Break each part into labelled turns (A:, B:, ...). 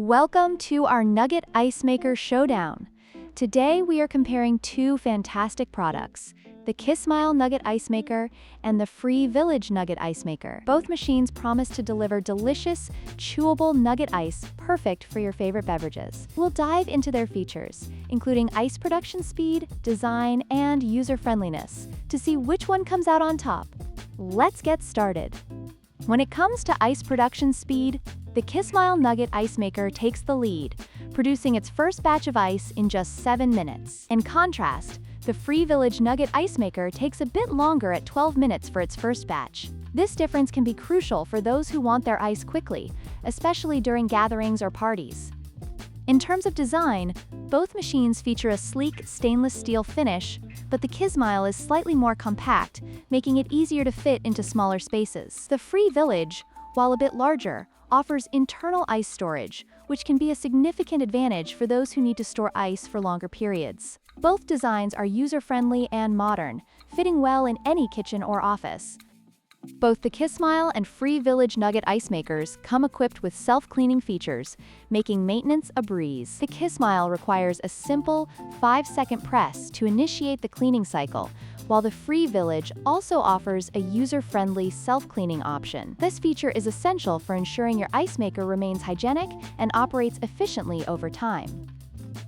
A: Welcome to our Nugget Ice Maker Showdown. Today we are comparing two fantastic products, the Kismile Nugget Ice Maker and the Free Village Nugget Ice Maker. Both machines promise to deliver delicious, chewable nugget ice perfect for your favorite beverages. We'll dive into their features, including ice production speed, design, and user-friendliness, to see which one comes out on top. Let's get started. When it comes to ice production speed, the Kismile Nugget Ice Maker takes the lead, producing its first batch of ice in just 7 minutes. In contrast, the Free Village Nugget Ice Maker takes a bit longer at 12 minutes for its first batch. This difference can be crucial for those who want their ice quickly, especially during gatherings or parties. In terms of design, both machines feature a sleek stainless steel finish, but the Kismile is slightly more compact, making it easier to fit into smaller spaces. The Free Village, while a bit larger, offers internal ice storage, which can be a significant advantage for those who need to store ice for longer periods. Both designs are user-friendly and modern, fitting well in any kitchen or office. Both the Kismile and Free Village Nugget Ice Makers come equipped with self-cleaning features, making maintenance a breeze. The Kismile requires a simple 5-second press to initiate the cleaning cycle, while the Free Village also offers a user-friendly self-cleaning option. This feature is essential for ensuring your ice maker remains hygienic and operates efficiently over time.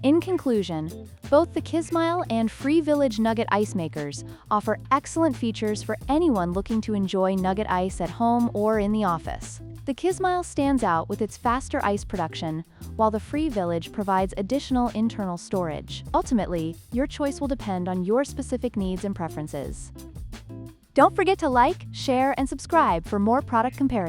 A: In conclusion, both the Kismile and Free Village Nugget Ice Makers offer excellent features for anyone looking to enjoy nugget ice at home or in the office. The Kismile stands out with its faster ice production, while the Free Village provides additional internal storage. Ultimately, your choice will depend on your specific needs and preferences. Don't forget to like, share, and subscribe for more product comparisons.